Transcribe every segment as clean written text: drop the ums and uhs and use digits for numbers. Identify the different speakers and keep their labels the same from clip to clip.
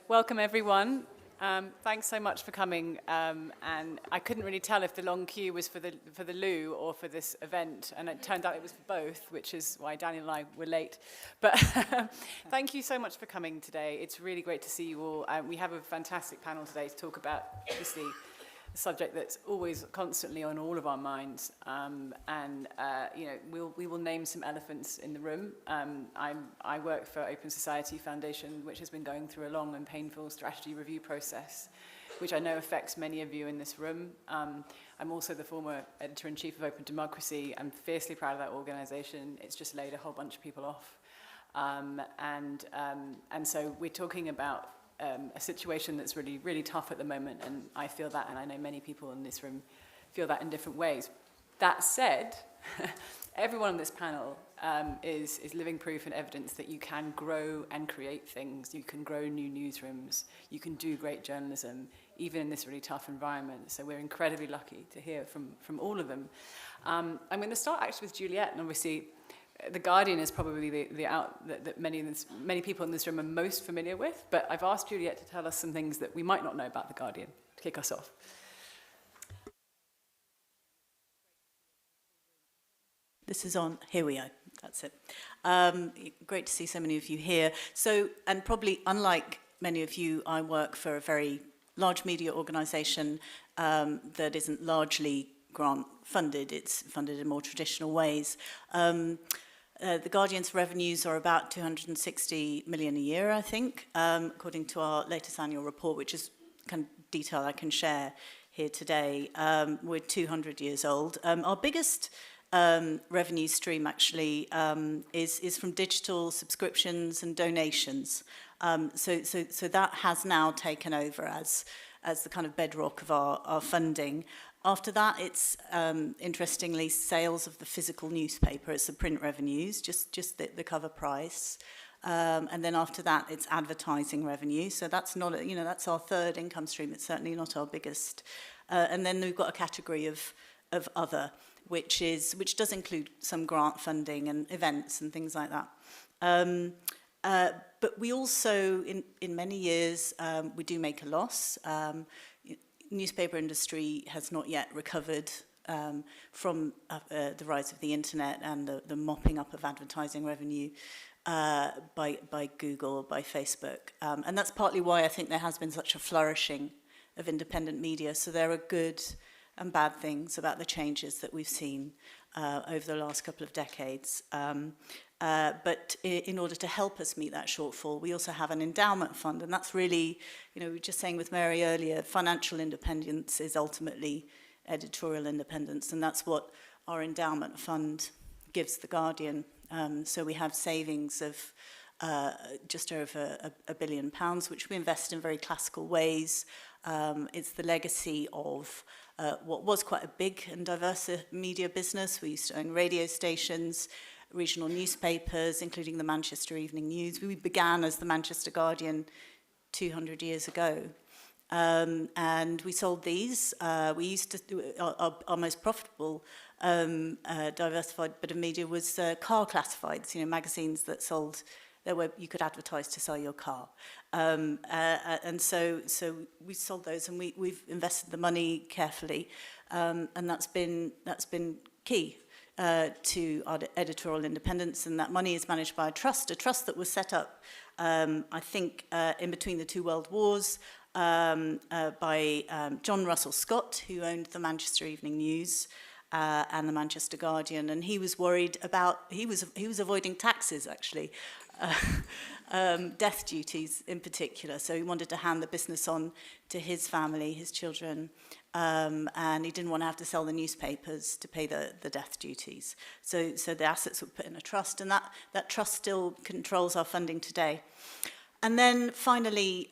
Speaker 1: Welcome, everyone. Thanks so much for coming. And I couldn't really tell if the long queue was for the loo or for this event, and it turned out it was for both, which is why Daniel and I were late. But thank you so much for coming today. It's really great to see you all. We have a fantastic panel today to talk about, obviously, a subject that's always constantly on all of our minds. You know, we will name some elephants in the room. I work for Open Society Foundation, which has been going through a long and painful strategy review process, which I know affects many of you in this room. I'm also the former editor-in-chief of Open Democracy. I'm fiercely proud of that organization. It's just laid a whole bunch of people off. So we're talking about a situation that's really, really tough at the moment, and I feel that, and I know many people in this room feel that in different ways. That said, everyone on this panel is living proof and evidence that you can grow and create things. You can grow new newsrooms. You can do great journalism, even in this really tough environment. So we're incredibly lucky to hear from all of them. I'm going to start actually with Juliette, and obviously The Guardian is probably that many people in this room are most familiar with, but I've asked Juliette to tell us some things that we might not know about The Guardian to kick us off.
Speaker 2: This is on. Here we are. That's it. Great to see so many of you here. So, and probably unlike many of you, I work for a very large media organisation that isn't largely grant funded. It's funded in more traditional ways. The Guardian's revenues are about 260 million a year, I think, according to our latest annual report, which is kind of detail I can share here today. We're 200 years old. Our biggest revenue stream actually is from digital subscriptions and donations. So that has now taken over as the kind of bedrock of our funding. After that, it's interestingly sales of the physical newspaper. It's the print revenues, just the cover price. And then after that, it's advertising revenue. So that's not, that's our third income stream. It's certainly not our biggest. And then we've got a category of other, which does include some grant funding and events and things like that. But we also, in many years, we do make a loss. Newspaper industry has not yet recovered from the rise of the internet and the mopping up of advertising revenue by Google, by Facebook. And that's partly why I think there has been such a flourishing of independent media. So there are good and bad things about the changes that we've seen over the last couple of decades. But in order to help us meet that shortfall, we also have an endowment fund, and that's really, we were just saying with Mary earlier, financial independence is ultimately editorial independence, and that's what our endowment fund gives The Guardian. So we have savings of just over £1 billion, which we invest in very classical ways. It's the legacy of what was quite a big and diverse media business. We used to own radio stations, regional newspapers, including the Manchester Evening News. We began as the Manchester Guardian 200 years ago. And we sold these. We used to do our most profitable diversified bit of media was car classifieds, magazines that sold where you could advertise to sell your car. And so we sold those, and we've invested the money carefully, and that's been key to our editorial independence, and that money is managed by a trust that was set up, I think, in between the two world wars by John Russell Scott, who owned the Manchester Evening News and the Manchester Guardian, and he was worried about, he was avoiding taxes, actually, death duties in particular. So he wanted to hand the business on to his family, his children, and he didn't want to have to sell the newspapers to pay the death duties. So the assets were put in a trust, and that trust still controls our funding today. And then finally,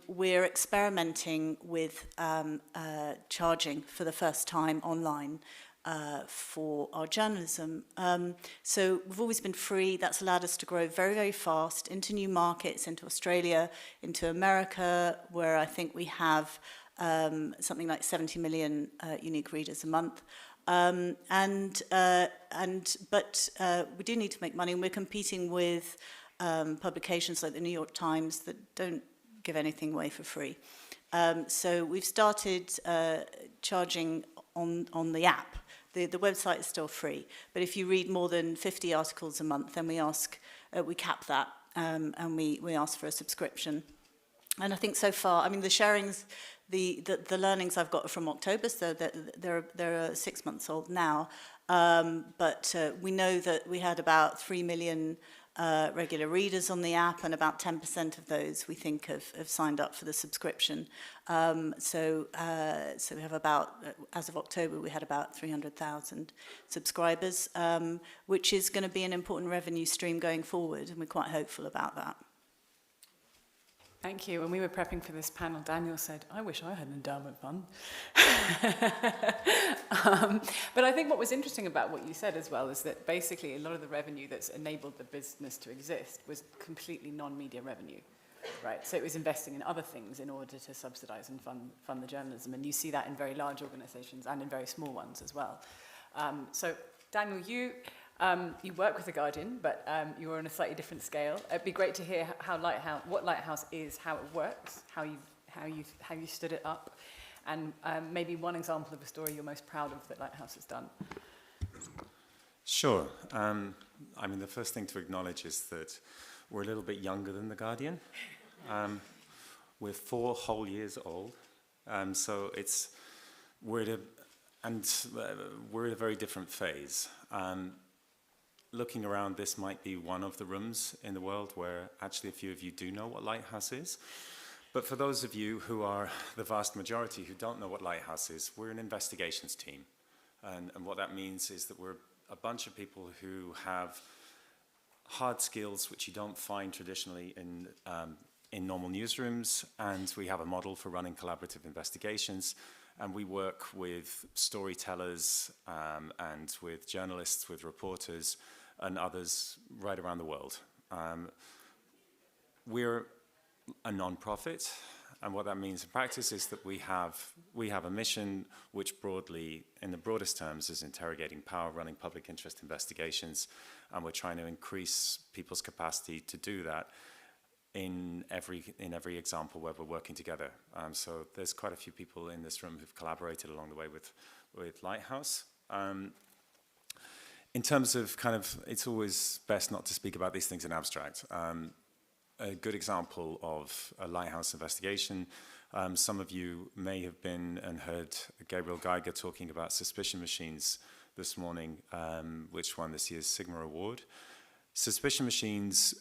Speaker 2: we're experimenting with charging for the first time online for our journalism. So we've always been free. That's allowed us to grow very, very fast into new markets, into Australia, into America, where I think we have something like 70 million unique readers a month. But we do need to make money, and we're competing with publications like the New York Times that don't give anything away for free. So we've started charging on the app. The website is still free, but if you read more than 50 articles a month, then we cap that, and we ask for a subscription. And I think so far, I mean, the sharings, the learnings I've got from October, so they're 6 months old now, but we know that we had about 3 million regular readers on the app, and about 10% of those we think have signed up for the subscription. So we have about, as of October, we had about 300,000 subscribers, which is going to be an important revenue stream going forward, and we're quite hopeful about that.
Speaker 1: Thank you. When we were prepping for this panel, Daniel said, I wish I had an endowment fund. But I think what was interesting about what you said as well is that basically a lot of the revenue that's enabled the business to exist was completely non-media revenue, right? So it was investing in other things in order to subsidize and fund the journalism. And you see that in very large organizations and in very small ones as well. So Daniel, you work with The Guardian, but you're on a slightly different scale. It'd be great to hear what Lighthouse is, how it works, how you stood it up, and maybe one example of a story you're most proud of that Lighthouse has done.
Speaker 3: Sure. I mean, the first thing to acknowledge is that we're a little bit younger than The Guardian. We're 4 whole years old, so we're at a very different phase. Looking around, this might be one of the rooms in the world where actually a few of you do know what Lighthouse is. But for those of you who are the vast majority who don't know what Lighthouse is, we're an investigations team. And what that means is that we're a bunch of people who have hard skills which you don't find traditionally in normal newsrooms, and we have a model for running collaborative investigations. And we work with storytellers and with journalists, with reporters, and others right around the world. We're a non-profit, and what that means in practice is that we have a mission which broadly, in the broadest terms, is interrogating power, running public interest investigations, and we're trying to increase people's capacity to do that in every example where we're working together. So there's quite a few people in this room who've collaborated along the way with Lighthouse. In terms of it's always best not to speak about these things in abstract. A good example of a Lighthouse investigation, some of you may have been and heard Gabriel Geiger talking about suspicion machines this morning, which won this year's Sigma Award. Suspicion machines,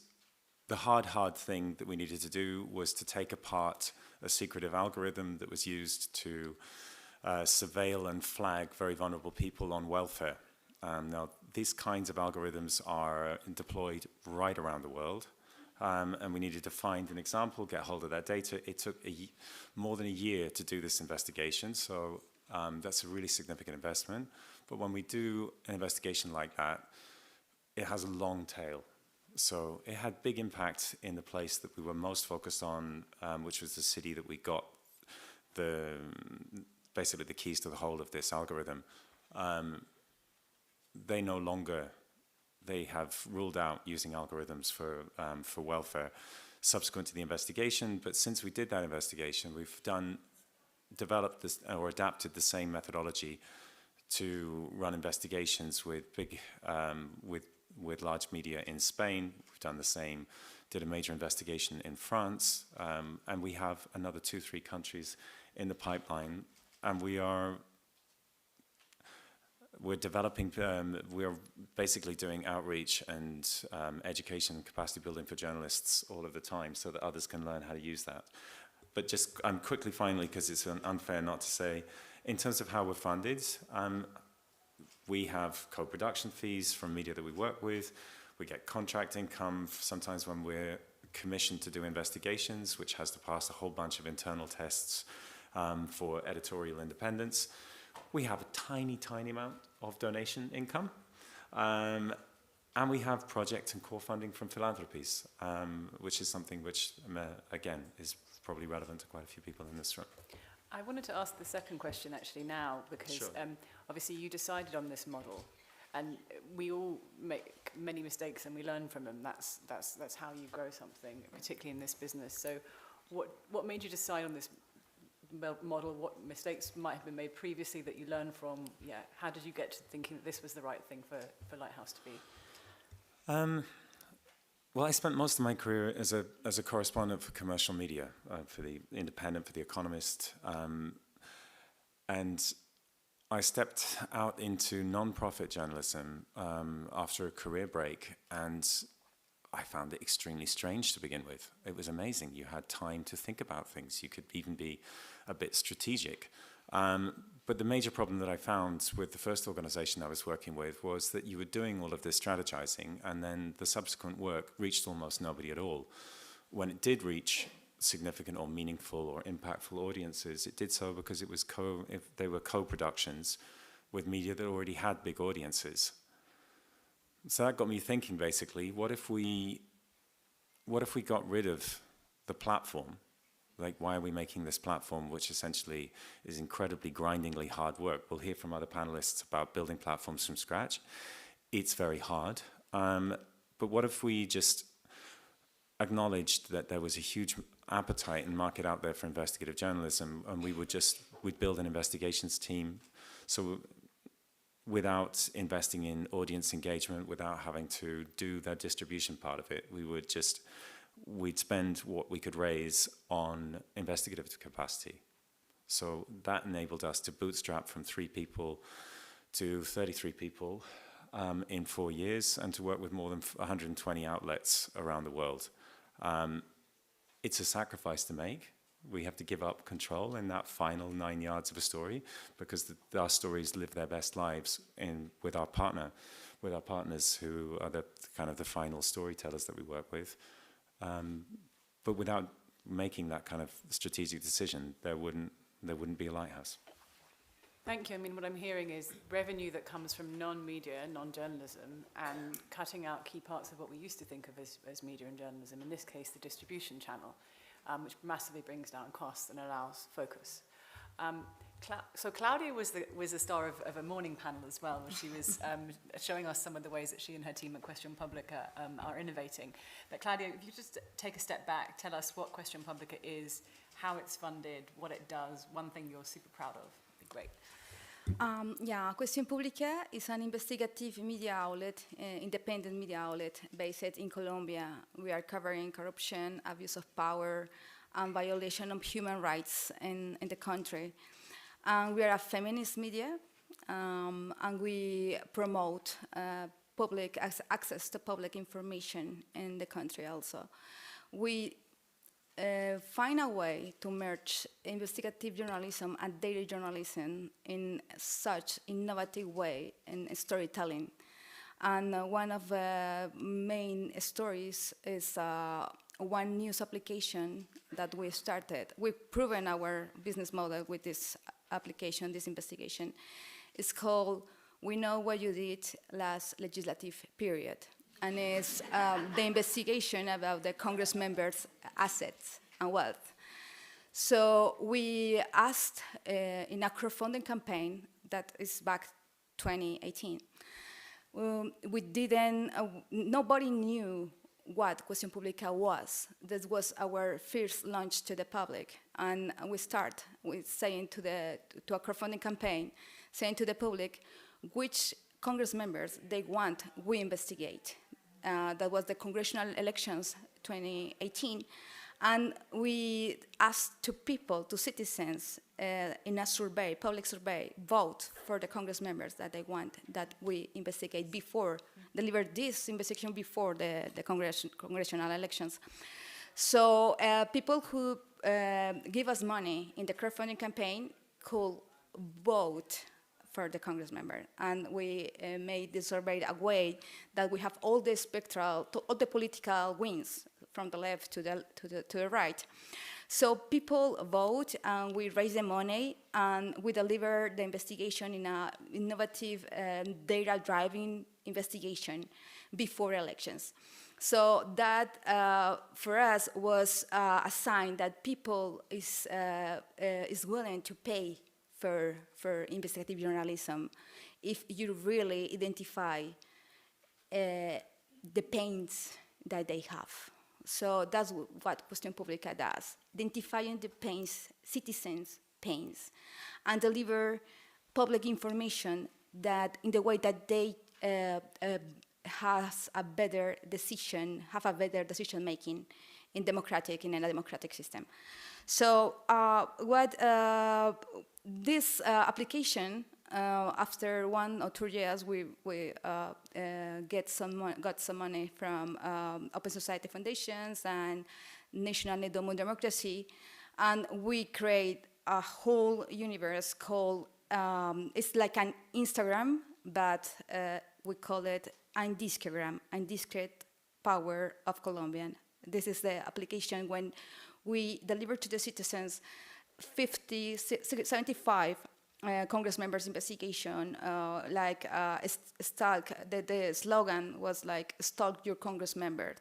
Speaker 3: the hard thing that we needed to do was to take apart a secretive algorithm that was used to surveil and flag very vulnerable people on welfare. Now, these kinds of algorithms are deployed right around the world, and we needed to find an example, get hold of that data. It took more than a year to do this investigation, so that's a really significant investment. But when we do an investigation like that, it has a long tail. So it had big impact in the place that we were most focused on, which was the city that we got basically the keys to the whole of this algorithm. They have ruled out using algorithms for welfare subsequent to the investigation. But since we did that investigation, we've developed this or adapted the same methodology to run investigations with with large media in Spain. We've done the same, did a major investigation in France, and we have another 2-3 countries in the pipeline, and we're developing, we're basically doing outreach and education and capacity building for journalists all of the time so that others can learn how to use that. But just quickly, finally, because it's unfair not to say, in terms of how we're funded, we have co-production fees from media that we work with. We get contract income sometimes when we're commissioned to do investigations, which has to pass a whole bunch of internal tests for editorial independence. We have a tiny amount of donation income. And we have project and core funding from philanthropies, which is something which, again, is probably relevant to quite a few people in this room.
Speaker 1: I wanted to ask the second question actually now, because
Speaker 3: Sure.
Speaker 1: Obviously you decided on this model, and we all make many mistakes and we learn from them. That's how you grow something, particularly in this business. So what made you decide on this model? What mistakes might have been made previously that you learned from? Yeah, how did you get to thinking that this was the right thing for Lighthouse to be?
Speaker 3: Well, I spent most of my career as a correspondent for commercial media, for The Independent, for The Economist, and I stepped out into non-profit journalism after a career break, and I found it extremely strange to begin with. It was amazing. You had time to think about things. You could even be a bit strategic. But the major problem that I found with the first organization I was working with was that you were doing all of this strategizing, and then the subsequent work reached almost nobody at all. When it did reach significant or meaningful or impactful audiences, it did so because it was they were co-productions with media that already had big audiences. So that got me thinking, basically, what if we got rid of the platform? Like, why are we making this platform, which essentially is incredibly grindingly hard work? We'll hear from other panelists about building platforms from scratch. It's very hard. But what if we just acknowledged that there was a huge appetite and market out there for investigative journalism, and we'd build an investigations team, so without investing in audience engagement, without having to do the distribution part of it, we'd spend what we could raise on investigative capacity. So that enabled us to bootstrap from 3 people to 33 people in 4 years, and to work with more than 120 outlets around the world. It's a sacrifice to make. We have to give up control in that final 9 yards of a story, because our stories live their best lives with our partners who are the final storytellers that we work with. But without making that kind of strategic decision, there wouldn't be a Lighthouse.
Speaker 1: Thank you. I mean, what I'm hearing is revenue that comes from non-media, non-journalism, and cutting out key parts of what we used to think of as media and journalism, in this case, the distribution channel, which massively brings down costs and allows focus. So Claudia was the star of a morning panel as well, where she was showing us some of the ways that she and her team at Cuestión Pública are innovating. But Claudia, if you just take a step back, tell us what Cuestión Pública is, how it's funded, what it does, one thing you're super proud of. It'd be great.
Speaker 4: Cuestión Pública is an investigative media outlet, independent media outlet based in Colombia. We are covering corruption, abuse of power, and violation of human rights in the country. We are a feminist media, and we promote public access to public information in the country also. We find a way to merge investigative journalism and daily journalism in such innovative way in storytelling. And one of the main stories is one news application that we started. We've proven our business model with this application, this investigation. It's called We Know What You Did Last Legislative Period. And it's the investigation about the Congress members' assets and wealth. So we asked in a crowdfunding campaign that is back 2018. Nobody knew what Cuestión Pública was. This was our first launch to the public. And we start with saying to a crowdfunding campaign, saying to the public which Congress members they want we investigate. That was the congressional elections 2018. And we asked to citizens in a survey, public survey, vote for the Congress members that they want that we investigate deliver this investigation before the congressional elections. So people who give us money in the crowdfunding campaign could vote for the Congress member. And we made the survey a way that we have all the political wings from the left to the right. So people vote, and we raise the money, and we deliver the investigation in an innovative data-driven investigation before elections. So that, for us, was a sign that people is willing to pay for investigative journalism if you really identify the pains that they have. So that's what Cuestión Pública does, identifying the pains, citizens' pains, and deliver public information that in the way that they have a better decision making in a democratic system. So this application, after 1 or 2 years, we got some money from Open Society Foundations and National Network on Democracy, and we create a whole universe called, it's like an Instagram, but we call it Indiscregram, Indiscreet Power of Colombian. This is the application when we deliver to the citizens 75 Congress members' investigation, stalk. The slogan was like, stalk your Congress member.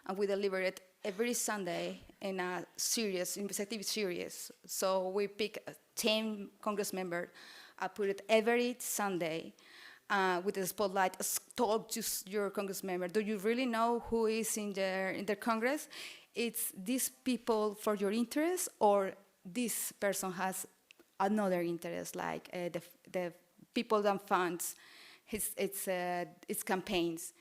Speaker 4: And we deliver it every Sunday in a series, investigative series. So we pick 10 Congress members, I put it every Sunday with the spotlight, talk to your Congress member. Do you really know who is in their Congress? It's these people for your interest, or this person has another interest, like the people that funds its campaigns.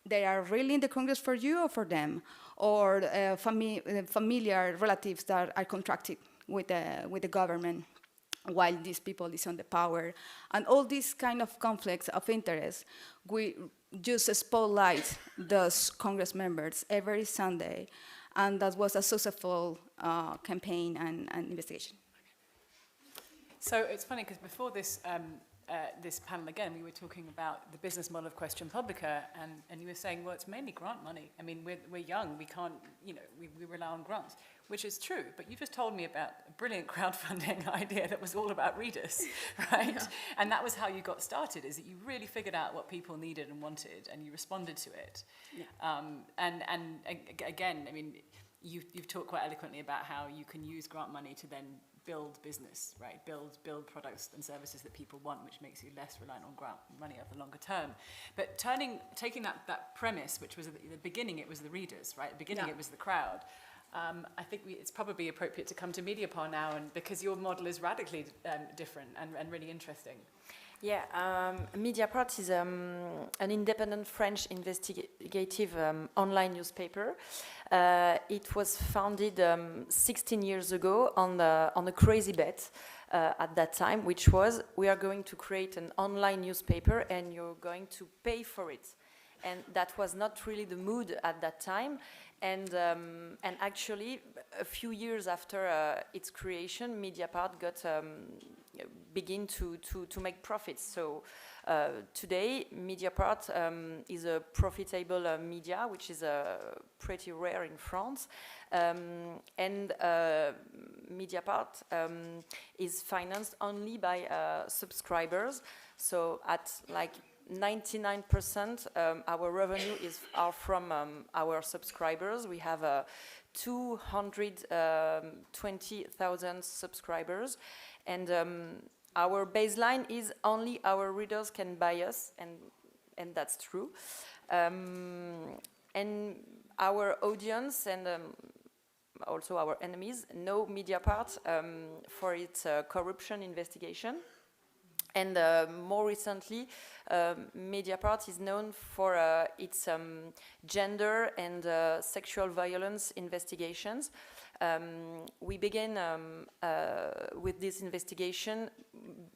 Speaker 4: They are really in the Congress for you or for them, or familiar relatives that are contracted with the government while these people is on the power. And all these kind of conflicts of interest, we just spotlight those Congress members every Sunday, and that was a successful campaign and investigation.
Speaker 1: So it's funny because before this this panel again, we were talking about the business model of Cuestión Pública, and you were saying, well, it's mainly grant money. I mean, we're young, we can't, we rely on grants, which is true. But you just told me about a brilliant crowdfunding idea that was all about readers, right? Yeah. And that was how you got started, is that you really figured out what people needed and wanted, and you responded to it. Yeah. And again, I mean, you've talked quite eloquently about how you can use grant money to then build business, right? Build products and services that people want, which makes you less reliant on grant money over the longer term. But taking that premise, which was at the beginning, it was the readers, right? At the beginning, it was the crowd. I think it's probably appropriate to come to Mediapart now, and because your model is radically different and really interesting.
Speaker 5: Yeah, Mediapart is an independent French investigative online newspaper. It was founded 16 years ago on a crazy bet at that time, which was, we are going to create an online newspaper and you're going to pay for it. And that was not really the mood at that time. And actually, a few years after its creation, Mediapart begin to make profits. So today, Mediapart is a profitable media, which is pretty rare in France. And Mediapart is financed only by subscribers. So at like 99% our revenue are from our subscribers. We have 220,000 subscribers, and our baseline is only our readers can buy us, and that's true. And our audience and also our enemies know Mediapart for its corruption investigation. And more recently, Mediapart is known for its gender and sexual violence investigations. We began with this investigation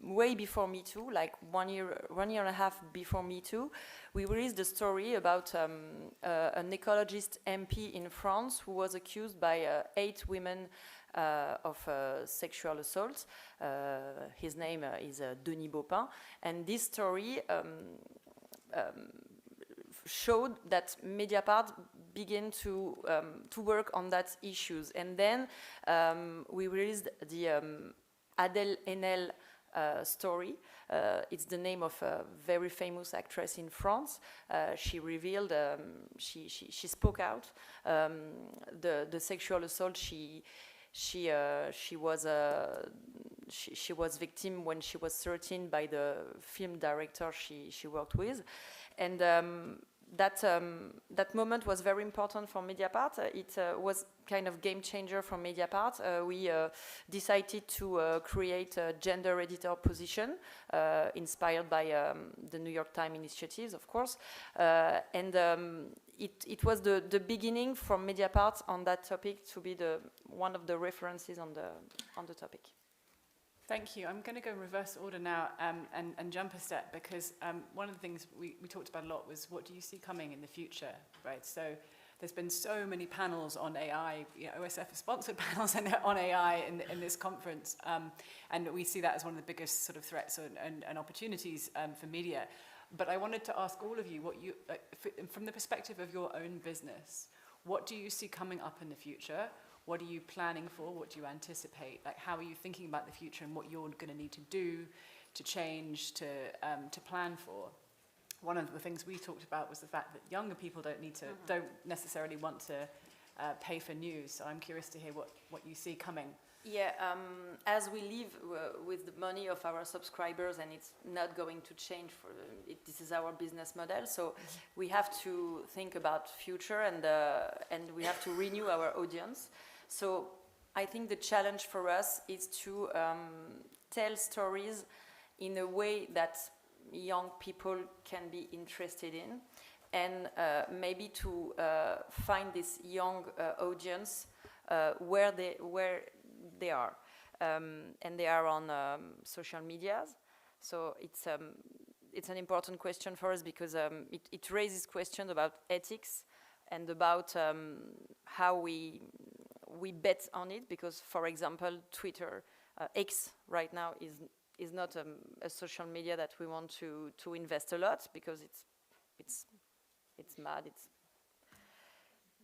Speaker 5: way before Me Too, like 1 year and a half before Me Too. We released a story about an ecologist MP in France who was accused by 8 women of sexual assault. His name is Denis Baupin, and this story showed that Mediapart began to work on that issues. And then we released the Adèle Haenel story. It's the name of a very famous actress in France. She revealed, she spoke out the sexual assault she was victim when she was 13 by the film director she worked with, and that moment was very important for Mediapart. It was kind of game changer for Mediapart. We decided to create a gender editor position, inspired by the New York Times initiatives, of course. It was the beginning for Mediapart on that topic to be one of the references on the topic.
Speaker 1: Thank you. I'm going to go in reverse order now and jump a step, because one of the things we talked about a lot was, what do you see coming in the future, right? So there's been so many panels on AI. OSF has sponsored panels on AI in this conference, and we see that as one of the biggest sort of threats and opportunities for media. But I wanted to ask all of you, what you, from the perspective of your own business, what do you see coming up in the future? What are you planning for? What do you anticipate? Like, how are you thinking about the future and what you're going to need to do, to change, to plan for? One of the things we talked about was the fact that younger people don't necessarily want to pay for news. So I'm curious to hear what you see coming.
Speaker 5: Yeah, as we live with the money of our subscribers, and it's not going to change this is our business model. So we have to think about future, and we have to renew our audience. So I think the challenge for us is to tell stories in a way that young people can be interested in, and maybe to find this young audience where they are, and they are on social medias. So it's an important question for us, because it raises questions about ethics and about how we bet on it. Because, for example, Twitter, X right now is not a social media that we want to invest a lot, because it's mad.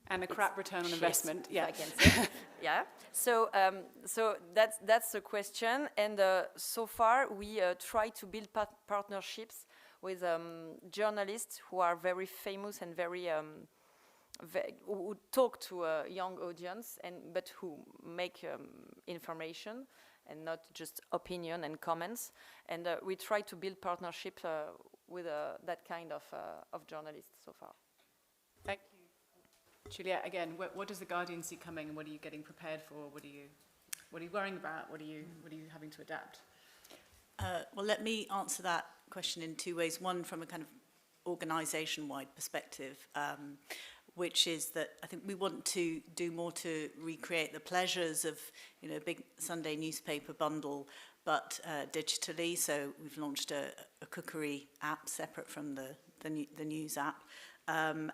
Speaker 1: And a crap return on investment,
Speaker 5: yeah. I can say. Yeah. So that's the question. And so far, we try to build partnerships with journalists who are very famous and who talk to a young audience, but who make information and not just opinion and comments. And we try to build partnerships with that kind of journalists so far.
Speaker 1: Thank you. Juliette, again, what does the Guardian see coming, and what are you getting prepared for? What are you worrying about? What are you having to adapt?
Speaker 2: Well, let me answer that question in two ways. One, from a kind of organisation-wide perspective, which is that I think we want to do more to recreate the pleasures of, a big Sunday newspaper bundle, but digitally. So we've launched a cookery app separate from the news app. But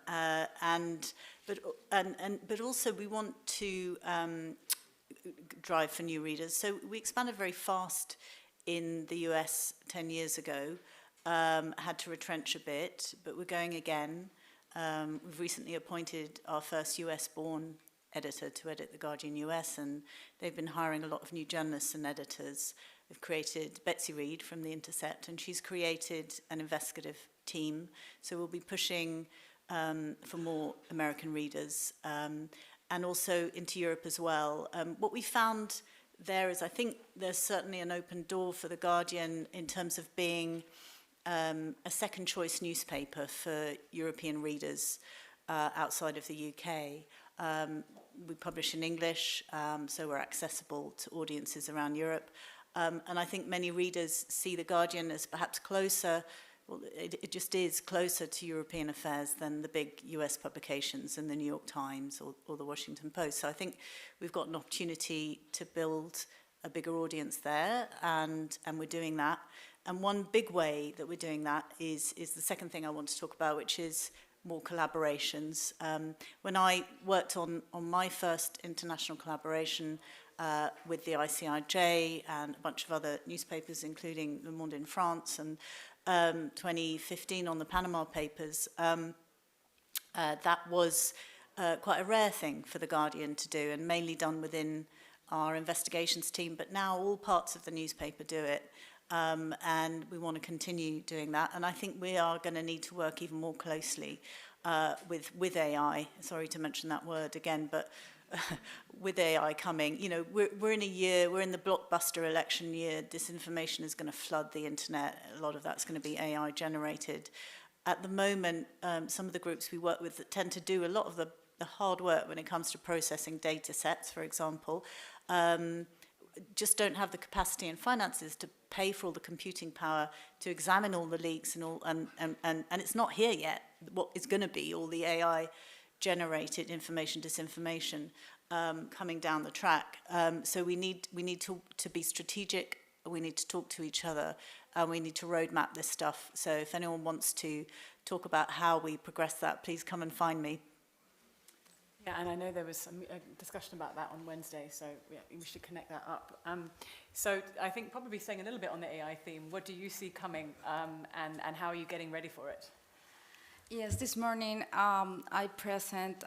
Speaker 2: also we want to drive for new readers. So we expanded very fast in the US 10 years ago, had to retrench a bit, but we're going again. We've recently appointed our first US-born editor to edit The Guardian US, and they've been hiring a lot of new journalists and editors. We've created Betsy Reed from The Intercept, and she's created an investigative team. So we'll be pushing for more American readers, and also into Europe as well. What we found there is, I think there's certainly an open door for The Guardian in terms of being a second choice newspaper for European readers outside of the UK. We publish in English, so we're accessible to audiences around Europe. And I think many readers see The Guardian as perhaps closer, well, it just is closer to European affairs than the big US publications in the New York Times or the Washington Post. So I think we've got an opportunity to build a bigger audience there, and we're doing that. And one big way that we're doing that is the second thing I want to talk about, which is more collaborations. When I worked on my first international collaboration with the ICIJ and a bunch of other newspapers, including Le Monde in France, and 2015 on the Panama Papers, that was quite a rare thing for The Guardian to do, and mainly done within our investigations team, but now all parts of the newspaper do it. And we want to continue doing that. And I think we are going to need to work even more closely with AI. Sorry to mention that word again, but with AI coming, we're in a year, we're in the blockbuster election year. Disinformation is going to flood the internet. A lot of that's going to be AI generated. at the moment, some of the groups we work with that tend to do a lot of the hard work when it comes to processing data sets, for example, just don't have the capacity and finances to pay for all the computing power to examine all the leaks and it's not here yet. What is going to be all the AI generated information, disinformation coming down the track. So we need to be strategic. We need to talk to each other, and we need to roadmap this stuff. So if anyone wants to talk about how we progress that, please come and find me.
Speaker 1: Yeah, and I know there was some discussion about that on Wednesday, so yeah, we should connect that up. So I think probably staying a little bit on the AI theme, what do you see coming, and how are you getting ready for it?
Speaker 4: Yes, this morning I present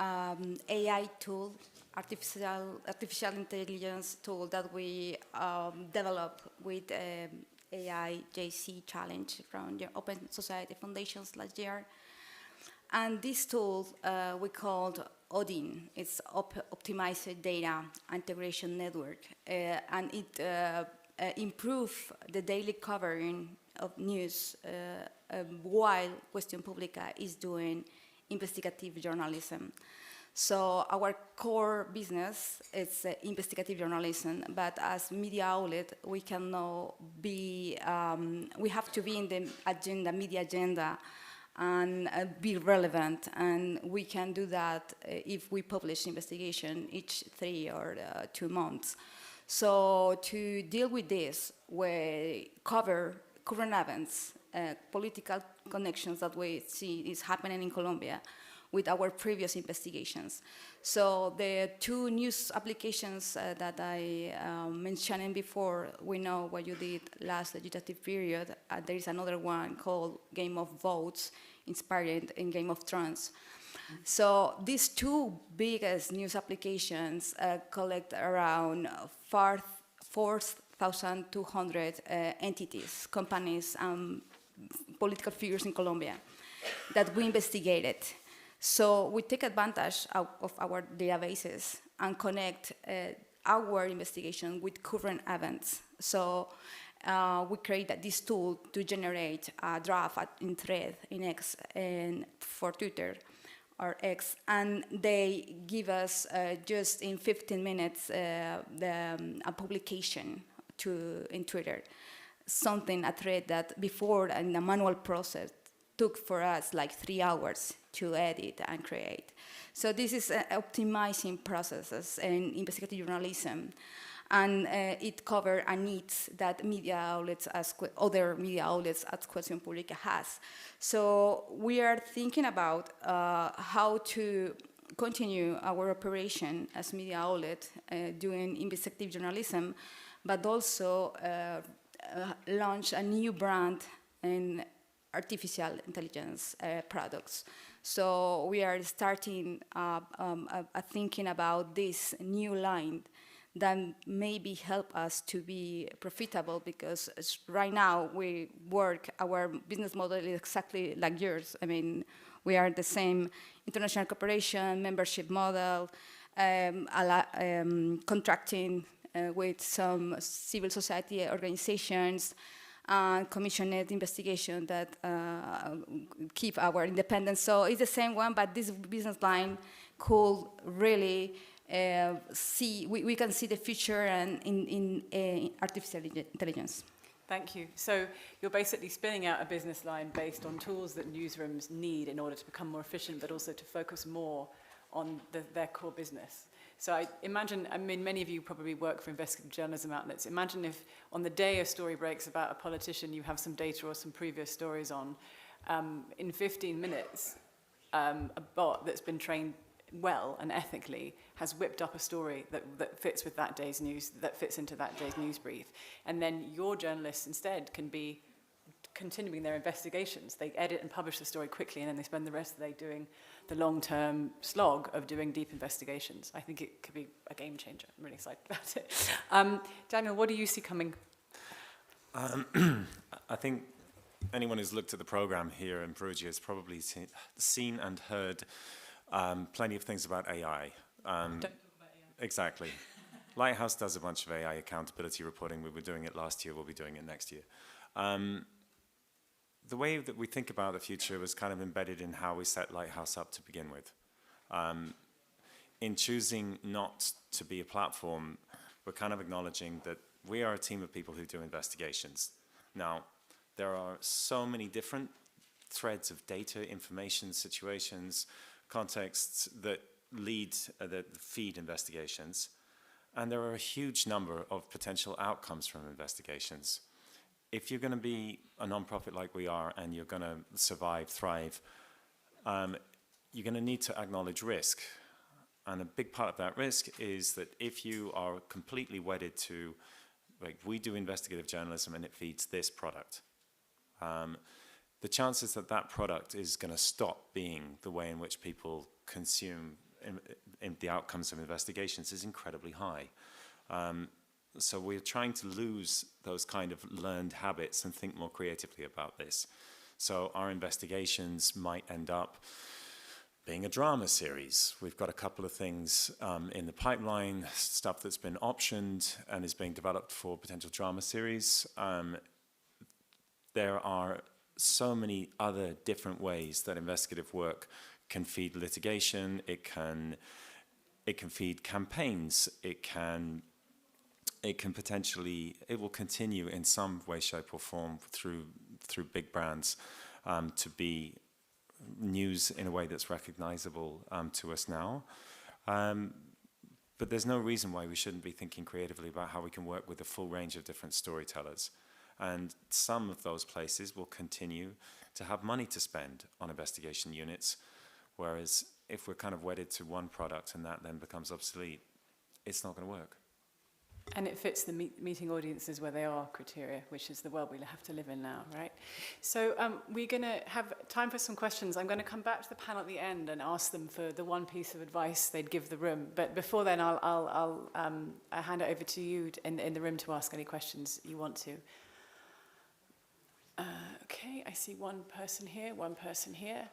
Speaker 4: AI tool, artificial intelligence tool that we developed with AI JC Challenge from the Open Society Foundations last year. And this tool we called Howden. It's Optimized Data Integration Network, and it improves the daily covering of news while Cuestión Pública is doing investigative journalism. So our core business is investigative journalism, but as media outlet, we cannot be, we have to be in the agenda, media agenda, and be relevant, and we can do that if we publish investigation each 3 or 2 months. So to deal with this, we cover current events, political connections that we see is happening in Colombia with our previous investigations. So the 2 news applications that I mentioned before, we know what you did last legislative period. There is another one called Game of Votes, inspired in Game of Thrones. So these 2 biggest news applications collect around 4,200 entities, companies, political figures in Colombia that we investigated. So we take advantage of our databases and connect our investigation with current events. So we create this tool to generate a draft in thread in X and for Twitter or X, and they give us just in 15 minutes a publication in Twitter. Something, a thread that before in the manual process took for us like 3 hours to edit and create. So this is optimizing processes in investigative journalism. And it covers a needs that media outlets, as other media outlets at Cuestión Pública has. So we are thinking about how to continue our operation as media outlet doing investigative journalism, but also launch a new brand in artificial intelligence products. So we are starting thinking about this new line that maybe help us to be profitable, because right now our business model is exactly like yours. I mean, we are the same international corporation, membership model, contracting with some civil society organizations, and commissioned investigation that keep our independence. So it's the same one, but this business line could really we can see the future in artificial intelligence.
Speaker 1: Thank you. So you're basically spinning out a business line based on tools that newsrooms need in order to become more efficient, but also to focus more on their core business. So I imagine, I mean, many of you probably work for investigative journalism outlets. Imagine if on the day a story breaks about a politician, you have some data or some previous stories on. In 15 minutes, a bot that's been trained well and ethically has whipped up a story that fits with that day's news, that fits into that day's news brief. And then your journalists instead can be continuing their investigations. They edit and publish the story quickly, and then they spend the rest of the day doing the long-term slog of doing deep investigations. I think it could be a game changer. I'm really excited about it. Daniel, what do you see coming?
Speaker 3: I think anyone who's looked at the program here in Perugia has probably seen and heard plenty of things about AI.
Speaker 1: Don't talk about AI.
Speaker 3: Exactly. Lighthouse does a bunch of AI accountability reporting. We were doing it last year. We'll be doing it next year. the way that we think about the future was kind of embedded in how we set Lighthouse up to begin with. In choosing not to be a platform, we're kind of acknowledging that we are a team of people who do investigations. Now, there are so many different threads of data, information, situations, contexts that that feed investigations. And there are a huge number of potential outcomes from investigations. If you're going to be a nonprofit like we are and you're going to survive, thrive, you're going to need to acknowledge risk. And a big part of that risk is that if you are completely wedded to, like, we do investigative journalism and it feeds this product, the chances that that product is going to stop being the way in which people consume in the outcomes of investigations is incredibly high. So we're trying to lose those kind of learned habits and think more creatively about this. So our investigations might end up being a drama series. We've got a couple of things in the pipeline, stuff that's been optioned and is being developed for potential drama series. There are so many other different ways that investigative work can feed litigation. It can feed campaigns. It will continue in some way, shape, or form through big brands to be news in a way that's recognizable to us now. But there's no reason why we shouldn't be thinking creatively about how we can work with a full range of different storytellers. And some of those places will continue to have money to spend on investigation units, whereas if we're kind of wedded to one product and that then becomes obsolete, it's not going to work.
Speaker 1: And it fits the meeting audiences where they are criteria, which is the world we have to live in now, right? So we're going to have time for some questions. I'm going to come back to the panel at the end and ask them for the one piece of advice they'd give the room. But before then, I'll hand it over to you in the room to ask any questions you want to. Okay, I see one person here, one person here.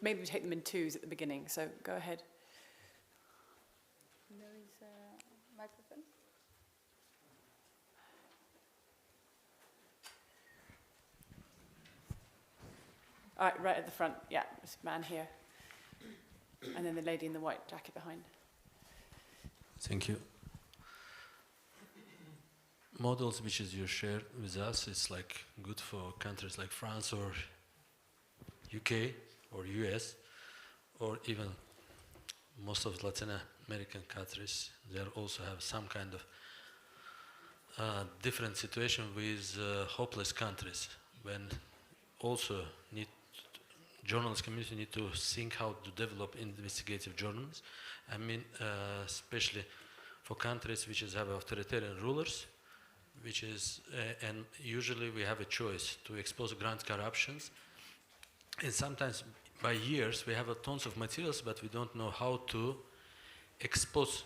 Speaker 1: Maybe we take them in twos at the beginning, so go ahead.
Speaker 4: There is a microphone.
Speaker 1: All right at the front. Yeah, this man here. And then the lady in the white jacket behind.
Speaker 6: Thank you. Models which is you share with us is like good for countries like France or UK or US or even most of Latin American countries. They also have some kind of different situation with hopeless countries when also journalist community need to think how to develop investigative journalism. I mean, especially for countries which have authoritarian rulers, which is, and usually we have a choice to expose grand corruptions. And sometimes by years we have tons of materials, but we don't know how to expose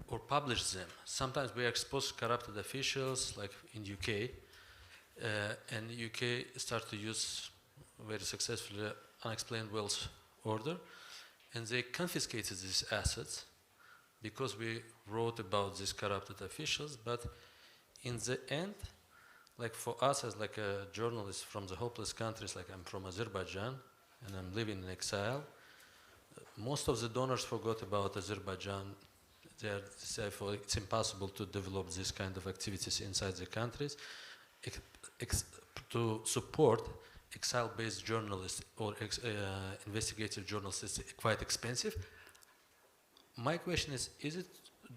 Speaker 6: or publish them. Sometimes we expose corrupted officials, like in UK, and UK start to use very successfully unexplained wealth order, and they confiscated these assets because we wrote about these corrupted officials. But in the end, like for us as like a journalist from the hopeless countries, like I'm from Azerbaijan and I'm living in exile, most of the donors forgot about Azerbaijan. They say it's impossible to develop this kind of activities inside the countries. To support exile-based journalists or investigative journalists is quite expensive. My question is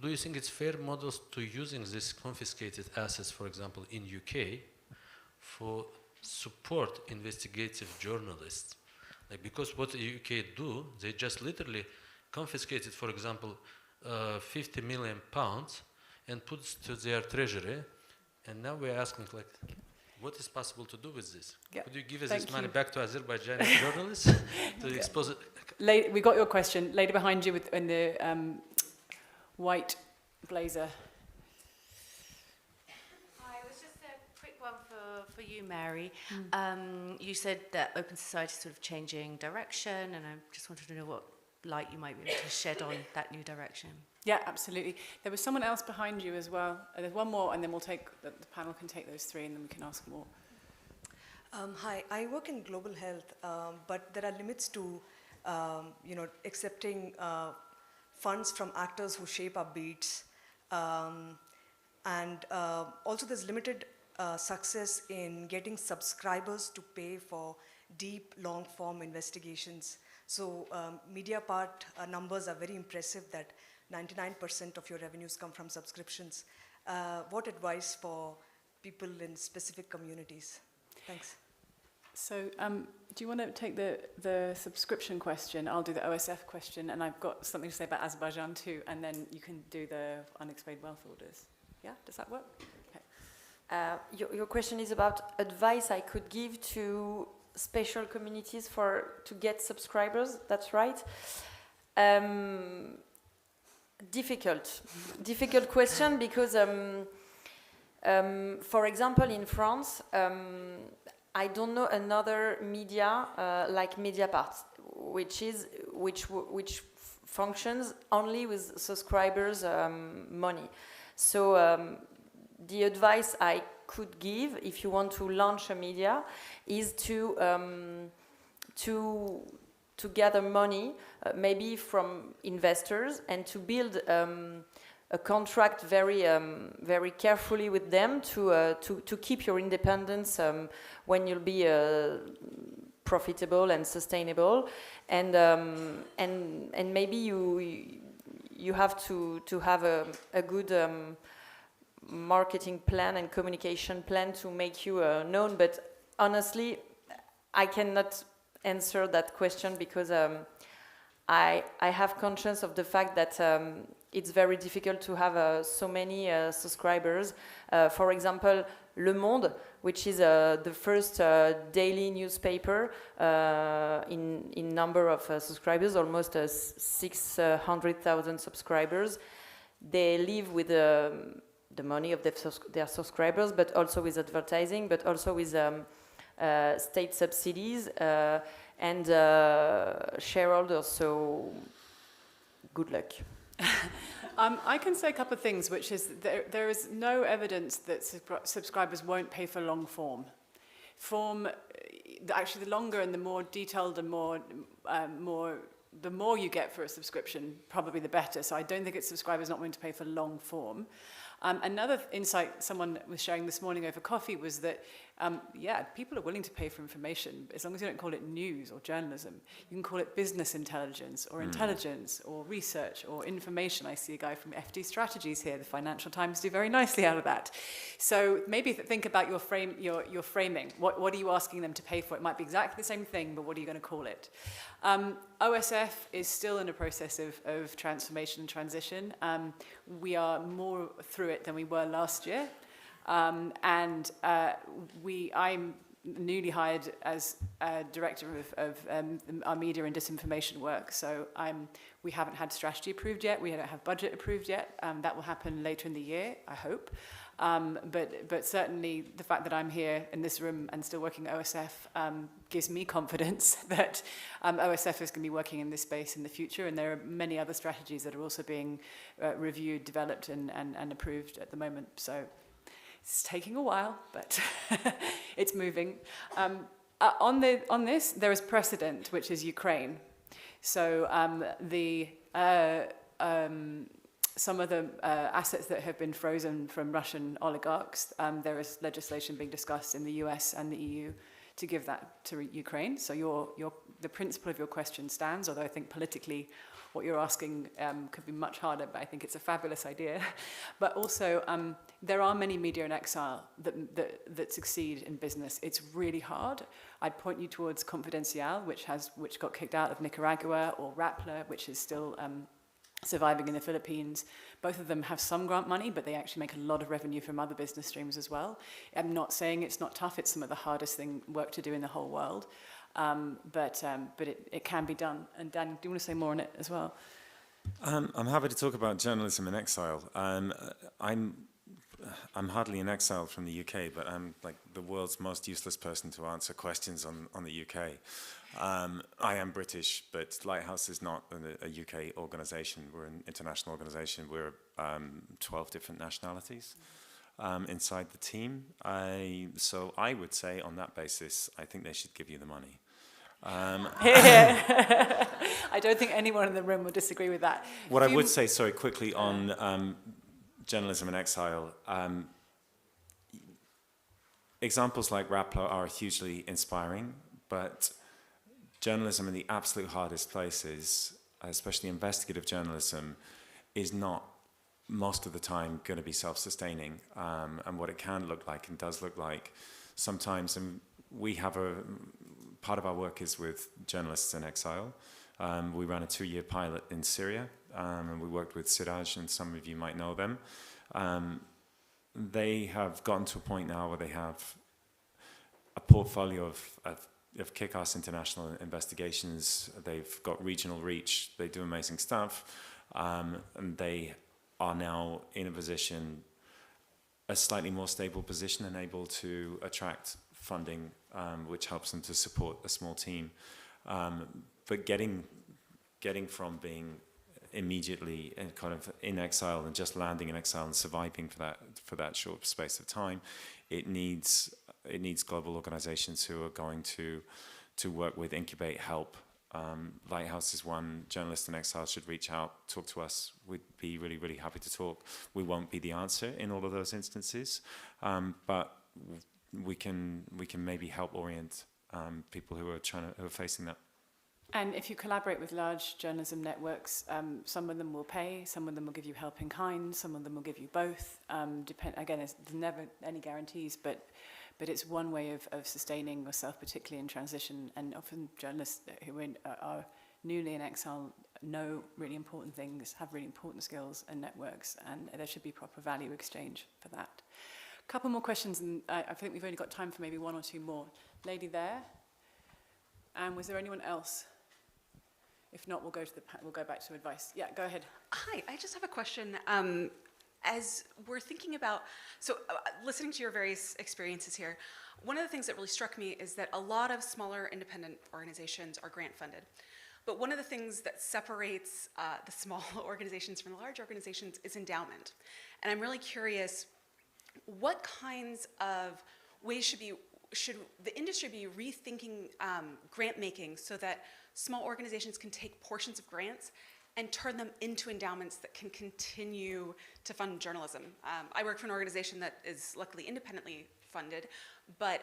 Speaker 6: do you think it's fair models to using these confiscated assets, for example, in UK, for support investigative journalists? Like, because what the UK do, they just literally confiscated, for example, 50 million pounds and put to their treasury, and now we're asking, like, what is possible to do with this?
Speaker 1: Yeah.
Speaker 6: Could you give us this money back to Azerbaijani journalists to expose it?
Speaker 1: We got your question. Lady behind you in the white blazer.
Speaker 7: Hi, it was just a quick one for you, Mary. You said that Open Society is sort of changing direction, and I just wanted to know what light you might be able to shed on that new direction.
Speaker 1: Yeah, absolutely. There was someone else behind you as well. There's one more, and then the panel can take those three, and then we can ask more.
Speaker 8: Hi, I work in global health, but there are limits to, accepting funds from actors who shape our beats. And also there's limited success in getting subscribers to pay for deep, long-form investigations. So Mediapart numbers are very impressive that 99% of your revenues come from subscriptions. What advice for people in specific communities? Thanks.
Speaker 1: So do you want to take the subscription question? I'll do the OSF question, and I've got something to say about Azerbaijan too, and then you can do the unexplained wealth orders. Yeah, does that work? Okay.
Speaker 5: Your question is about advice I could give to special communities to get subscribers. That's right. Difficult question because, for example, in France, I don't know another media like Mediapart, which functions only with subscribers' money. So the advice I could give, if you want to launch a media, is to gather money, maybe from investors, and to build a contract very carefully with them to keep your independence when you'll be profitable and sustainable, and maybe you have to have a good marketing plan and communication plan to make you known. But honestly, I cannot answer that question because I have conscience of the fact that it's very difficult to have so many subscribers. For example, Le Monde, which is the first daily newspaper in number of subscribers, almost 600,000 subscribers. They live with the money of their subscribers, but also with advertising, but also with state subsidies and shareholders. So good luck.
Speaker 1: I can say a couple of things, which is there is no evidence that subscribers won't pay for long form. Actually, the longer and the more detailed and the more you get for a subscription, probably the better. So I don't think it's subscribers not willing to pay for long form. Another insight someone was sharing this morning over coffee was that, people are willing to pay for information, as long as you don't call it news or journalism. You can call it business intelligence or intelligence or research or information. I see a guy from FD Strategies here. The Financial Times do very nicely out of that. So maybe think about your framing. What are you asking them to pay for? It might be exactly the same thing, but what are you going to call it? OSF is still in a process of transformation and transition. We are more through it than we were last year. I'm newly hired as director of our media and disinformation work. So we haven't had strategy approved yet. We don't have budget approved yet. That will happen later in the year, I hope. But certainly the fact that I'm here in this room and still working at OSF gives me confidence that OSF is going to be working in this space in the future, and there are many other strategies that are also being reviewed, developed, and approved at the moment. So it's taking a while, but it's moving. On this, there is precedent, which is Ukraine. So some of the assets that have been frozen from Russian oligarchs, there is legislation being discussed in the US and the EU to give that to Ukraine. So the principle of your question stands, although I think politically what you're asking could be much harder, but I think it's a fabulous idea. But also, there are many media in exile that succeed in business. It's really hard. I'd point you towards Confidencial, which got kicked out of Nicaragua, or Rappler, which is still surviving in the Philippines. Both of them have some grant money, but they actually make a lot of revenue from other business streams as well. I'm not saying it's not tough. It's some of the hardest work to do in the whole world. But it can be done. And Dan, do you want to say more on it as well?
Speaker 3: I'm happy to talk about journalism in exile. I'm hardly in exile from the UK, but I'm like the world's most useless person to answer questions on the UK. I am British, but Lighthouse is not a UK organisation. We're an international organisation. We're 12 different nationalities. inside the team. So I would say on that basis, I think they should give you the money.
Speaker 1: I don't think anyone in the room would disagree with that.
Speaker 3: What I would say, sorry, quickly on journalism in exile, examples like Rappler are hugely inspiring, but journalism in the absolute hardest places, especially investigative journalism, is not most of the time going to be self-sustaining. And what it can look like and does look like sometimes, and we have part of our work is with journalists in exile. We ran a 2-year pilot in Syria, and we worked with Siraj, and some of you might know them. They have gotten to a point now where they have a portfolio of kick-ass international investigations. They've got regional reach. They do amazing stuff, and they are now in a position, a slightly more stable position, and able to attract funding, which helps them to support a small team. But getting from being immediately in exile and just landing in exile and surviving for that short space of time, it needs global organizations who are going to work with, incubate, help. Lighthouse is one. Journalists in exile should reach out, talk to us. We'd be really, really happy to talk. We won't be the answer in all of those instances, but we can maybe help orient people who are facing that.
Speaker 1: And if you collaborate with large journalism networks, some of them will pay, some of them will give you help in kind, some of them will give you both. Again, there's never any guarantees, but it's one way of sustaining yourself, particularly in transition. And often journalists who are newly in exile know really important things, have really important skills and networks, and there should be proper value exchange for that. A couple more questions, and I think we've only got time for maybe one or two more. Lady there, and was there anyone else? If not, we'll go back to advice. Yeah, go ahead.
Speaker 9: Hi, I just have a question. As we're thinking about, listening to your various experiences here, one of the things that really struck me is that a lot of smaller independent organizations are grant funded. But one of the things that separates the small organizations from the large organizations is endowment. And I'm really curious, what kinds of ways should the industry be rethinking grant making so that small organizations can take portions of grants and turn them into endowments that can continue to fund journalism? I work for an organization that is luckily independently funded, but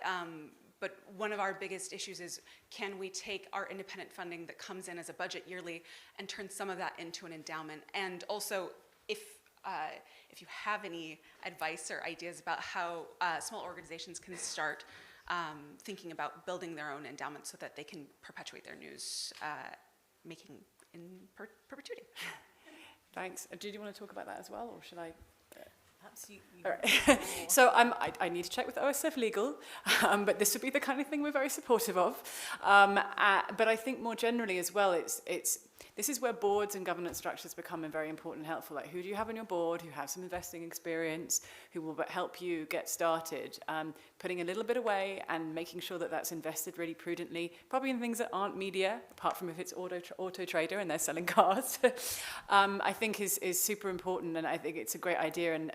Speaker 9: one of our biggest issues is, can we take our independent funding that comes in as a budget yearly and turn some of that into an endowment? And also, if you have any advice or ideas about how small organizations can start thinking about building their own endowment so that they can perpetuate their news making in perpetuity.
Speaker 1: Thanks. Did you want to talk about that as well, or should I?
Speaker 7: Perhaps you
Speaker 1: All right. So I need to check with OSF Legal, but this would be the kind of thing we're very supportive of. But I think more generally as well, this is where boards and governance structures become very important and helpful. Like, who do you have on your board who have some investing experience, who will help you get started, putting a little bit away and making sure that that's invested really prudently, probably in things that aren't media, apart from if it's auto trader and they're selling cars, I think is super important, and I think it's a great idea. And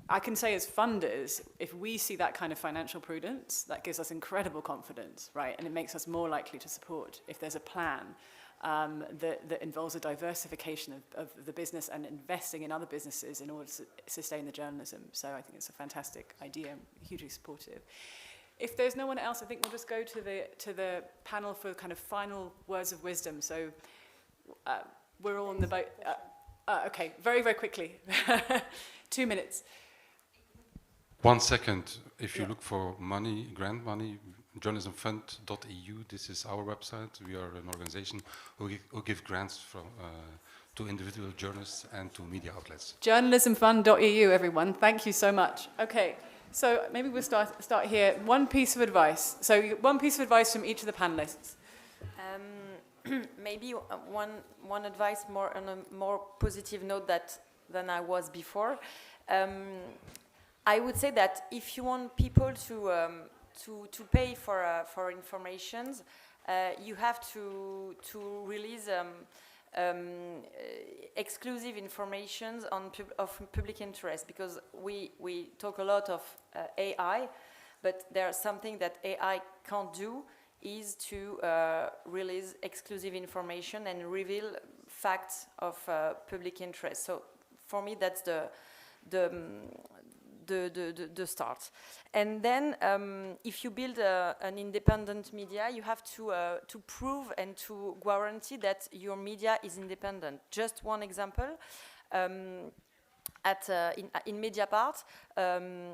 Speaker 1: I can say as funders, if we see that kind of financial prudence, that gives us incredible confidence, right? And it makes us more likely to support if there's a plan that involves a diversification of the business and investing in other businesses in order to sustain the journalism. So I think it's a fantastic idea, hugely supportive. If there's no one else, I think we'll just go to the panel for kind of final words of wisdom. So we're all in the boat. Okay, very, very quickly. 2 minutes.
Speaker 10: 1 second. If you look for money, grant money, journalismfund.eu, this is our website. We are an organization who give grants to individual journalists and to media outlets.
Speaker 1: Journalismfund.eu, everyone. Thank you so much. Okay, so maybe we'll start here. One piece of advice. So one piece of advice from each of the panelists.
Speaker 5: Maybe one advice more on a more positive note than I was before. I would say that if you want people to pay for informations, you have to release exclusive information of public interest, because we talk a lot of AI, but there's something that AI can't do is to release exclusive information and reveal facts of public interest. So for me, that's the start. And then if you build an independent media, you have to prove and to guarantee that your media is independent. Just one example. In Mediapart,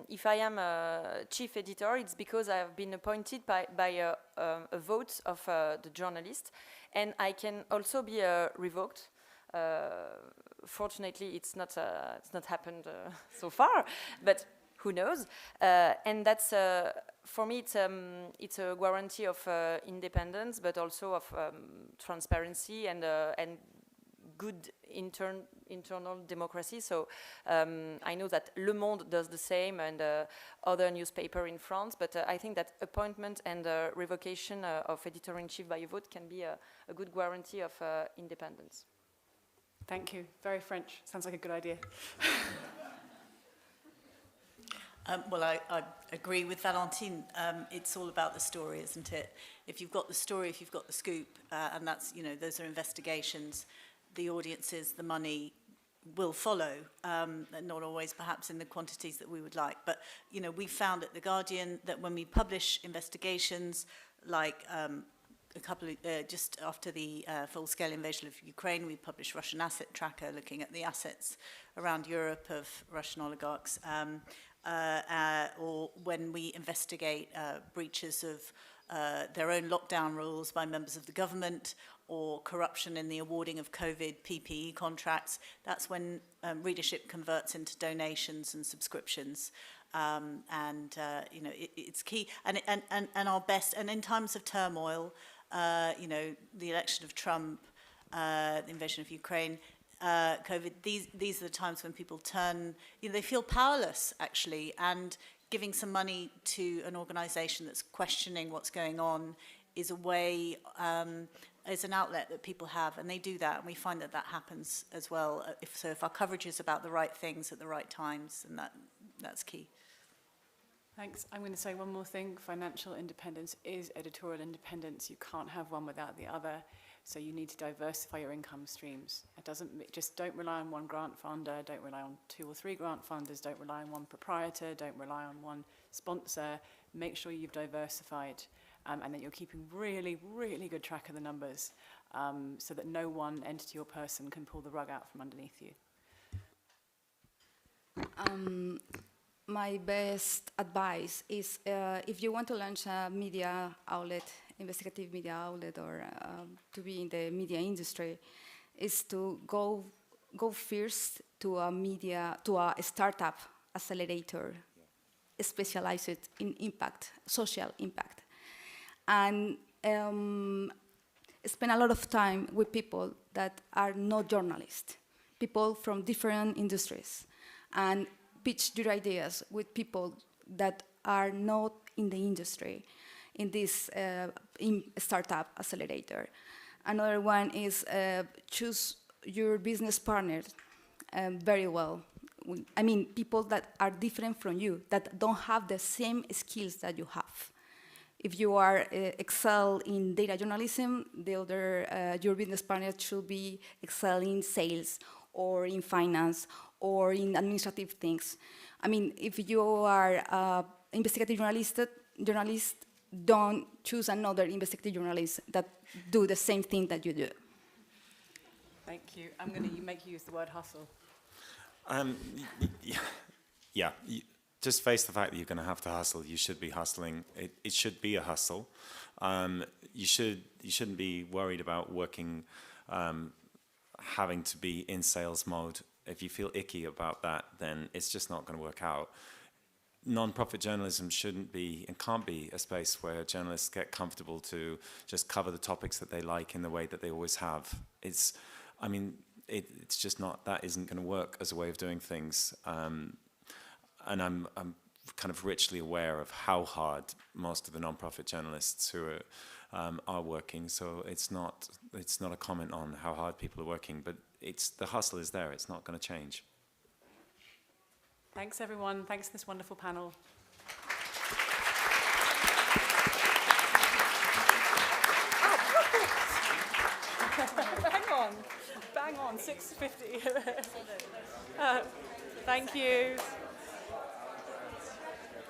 Speaker 5: if I am a chief editor, it's because I have been appointed by a vote of the journalist, and I can also be revoked. Fortunately, it's not happened so far, but who knows? And that's for me, it's a guarantee of independence, but also of transparency and good internal democracy. So I know that Le Monde does the same, and other newspaper in France, but I think that appointment and revocation of editor-in-chief by a vote can be a good guarantee of independence.
Speaker 1: Thank you. Very French. Sounds like a good idea.
Speaker 2: Well, I agree with Valentine. It's all about the story, isn't it? If you've got the story, if you've got the scoop, and that's, those are investigations, the audiences, the money will follow, not always perhaps in the quantities that we would like. But, we found at The Guardian that when we publish investigations, like a couple of, just after the full-scale invasion of Ukraine, we published Russian Asset Tracker, looking at the assets around Europe of Russian oligarchs, or when we investigate breaches of their own lockdown rules by members of the government, or corruption in the awarding of COVID PPE contracts. That's when readership converts into donations and subscriptions. It's key. And our best, and in times of turmoil, the election of Trump, the invasion of Ukraine, COVID, these are the times when people turn, they feel powerless, actually, and giving some money to an organization that's questioning what's going on is a way, is an outlet that people have, and they do that, and we find that happens as well. If our coverage is about the right things at the right times, and that's key.
Speaker 1: Thanks. I'm going to say one more thing. Financial independence is editorial independence. You can't have one without the other. So you need to diversify your income streams. Just don't rely on one grant funder, don't rely on 2 or 3 grant funders, don't rely on one proprietor, don't rely on one sponsor. Make sure you've diversified and that you're keeping really, really good track of the numbers so that no one entity or person can pull the rug out from underneath you.
Speaker 4: My best advice is if you want to launch a media outlet, investigative media outlet, or to be in the media industry, is to go first to a startup accelerator, specialized in impact, social impact, and spend a lot of time with people that are not journalists, people from different industries, and pitch your ideas with people that are not in the industry, in this startup accelerator. Another one is choose your business partner very well. I mean, people that are different from you, that don't have the same skills that you have. If you are excel in data journalism, your business partner should be excel in sales or in finance or in administrative things. I mean, if you are investigative journalist, don't choose another investigative journalist that do the same thing that you do.
Speaker 1: Thank you. I'm going to make you use the word hustle.
Speaker 3: Yeah. Just face the fact that you're going to have to hustle. You should be hustling. It should be a hustle. You shouldn't be worried about working, having to be in sales mode. If you feel icky about that, then it's just not going to work out. Non-profit journalism shouldn't be and can't be a space where journalists get comfortable to just cover the topics that they like in the way that they always have. It's just not, that isn't going to work as a way of doing things. And I'm kind of richly aware of how hard most of the non-profit journalists who are working. So it's not a comment on how hard people are working, but the hustle is there. It's not going to change.
Speaker 1: Thanks, everyone. Thanks to this wonderful panel. Bang on, 6:50. Thank you.